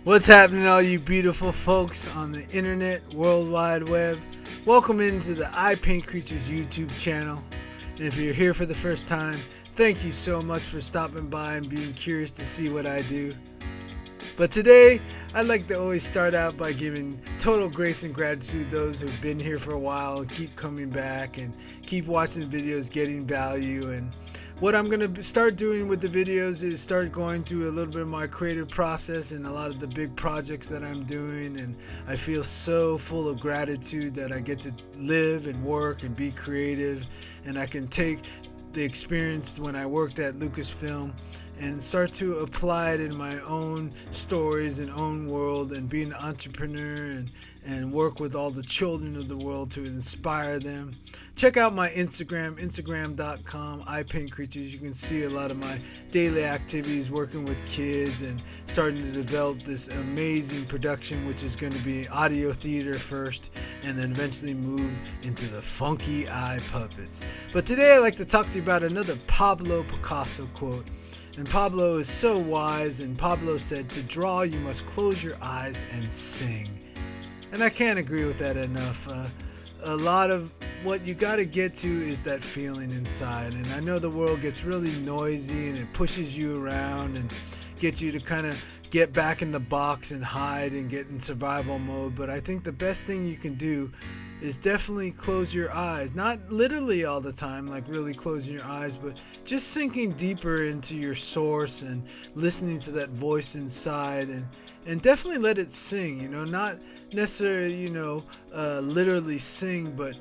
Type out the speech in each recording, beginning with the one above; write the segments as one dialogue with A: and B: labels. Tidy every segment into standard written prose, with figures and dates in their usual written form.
A: What's happening, all you beautiful folks on the internet, World Wide Web? Welcome into the Ipaintcreatures YouTube channel. And if you're here for the first time, thank you so much for stopping by and being curious to see what I do. But today, I'd like to always start out by giving total grace and gratitude to those who've been here for a while and keep coming back and keep watching the videos, getting value. And what I'm going to start doing with the videos is start going through a little bit of my creative process and a lot of the big projects that I'm doing, and I feel so full of gratitude that I get to live and work and be creative, and I can take the experience when I worked at Lucasfilm and start to apply it in my own stories and own world, and be an entrepreneur and work with all the children of the world to inspire them. Check out my Instagram.com, iPaintCreatures. You can see a lot of my daily activities working with kids and starting to develop this amazing production, which is going to be audio theater first and then eventually move into the funky eye puppets. But today I'd like to talk to you about another Pablo Picasso quote. And Pablo is so wise, and Pablo said, "To draw, you must close your eyes and sing." And I can't agree with that enough. A lot of what you got to get to is that feeling inside. And I know the world gets really noisy and it pushes you around and gets you to kind of get back in the box and hide and get in survival mode. But I think the best thing you can do is definitely close your eyes. Not literally all the time, like really closing your eyes, but just sinking deeper into your source and listening to that voice inside, and definitely let it sing, not necessarily, literally sing, but,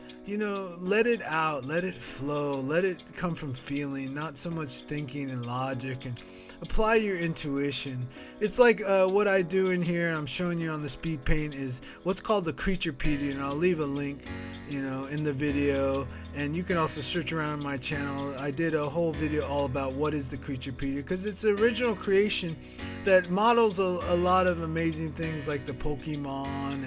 A: let it out, let it flow, let it come from feeling, not so much thinking and logic, and apply your intuition. It's like what I do in here, and I'm showing you on the speed paint, is what's called the creaturpedia, and I'll leave a link in the video, and you can also search around my channel. I did a whole video all about what is the creaturpedia, because it's an original creation that models a lot of amazing things like the Pokemon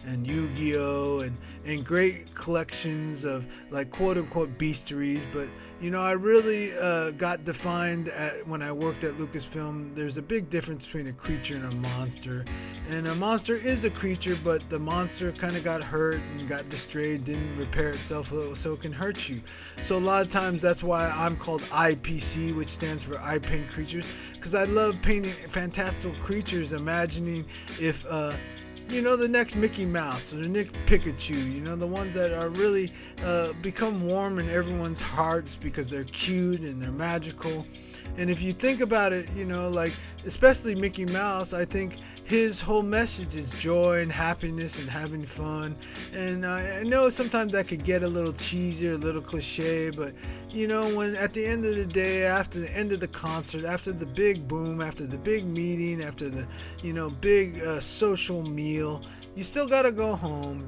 A: and Yu-Gi-Oh! and great collections of like quote-unquote beasteries. But I really got defined when I worked at Lucasfilm. There's a big difference between a creature and a monster, and a monster is a creature, but the monster kind of got hurt and got destroyed, didn't repair itself, so it can hurt you. So a lot of times that's why I'm called IPC, which stands for I Paint Creatures, because I love painting fantastical creatures, imagining if the next Mickey Mouse or the next Pikachu, the ones that are really become warm in everyone's hearts because they're cute and they're magical. And if you think about it, like especially Mickey Mouse, I think his whole message is joy and happiness and having fun. And I know sometimes that could get a little cheesy or a little cliche, but when at the end of the day, after the end of the concert, after the big boom, after the big meeting, after the big social meal, you still gotta go home,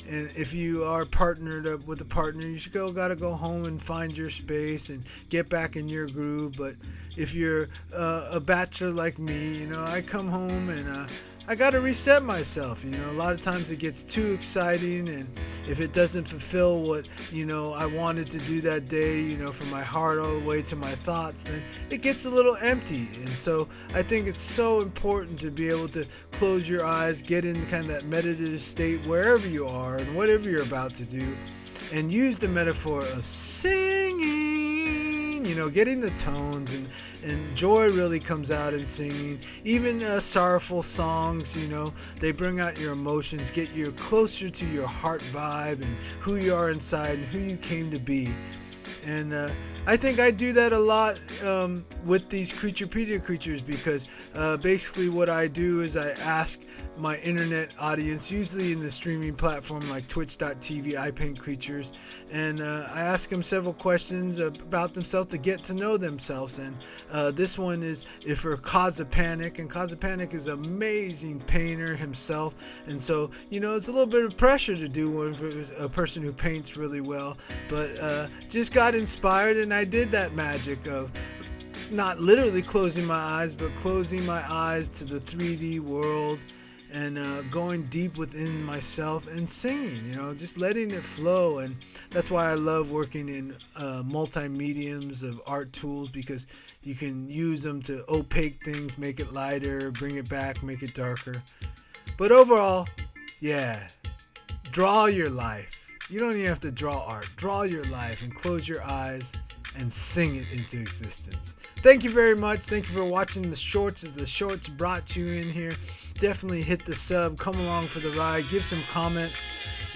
A: And if you are partnered up with a partner, you still got to go home and find your space and get back in your groove. But if you're a bachelor like me, I come home and I got to reset myself. A lot of times it gets too exciting, and if it doesn't fulfill what, I wanted to do that day, from my heart all the way to my thoughts, then it gets a little empty. And so I think it's so important to be able to close your eyes, get in kind of that meditative state wherever you are and whatever you're about to do, and use the metaphor of singing, getting the tones, and joy really comes out in singing. Even sorrowful songs, they bring out your emotions, get you closer to your heart vibe and who you are inside and who you came to be. And I think I do that a lot with these creaturepedia creatures, because basically what I do is I ask my internet audience, usually in the streaming platform like twitch.tv, iPaintCreatures, and I ask them several questions about themselves to get to know themselves. And this one is for Cause of Panic, and Cause of Panic is an amazing painter himself, and so it's a little bit of pressure to do one for a person who paints really well, but just got inspired, and I did that magic of not literally closing my eyes, but closing my eyes to the 3D world and going deep within myself and singing, just letting it flow. And that's why I love working in multi-mediums of art tools, because you can use them to opaque things, make it lighter, bring it back, make it darker. But overall, yeah, draw your life. You don't even have to draw art. Draw your life and close your eyes and sing it into existence. Thank you very much. Thank you for watching the shorts. If the shorts brought you in here, definitely hit the sub. Come along for the ride. Give some comments.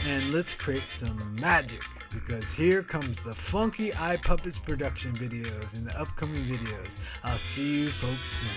A: And let's create some magic. Because here comes the funky eye puppets production videos in the upcoming videos. I'll see you folks soon.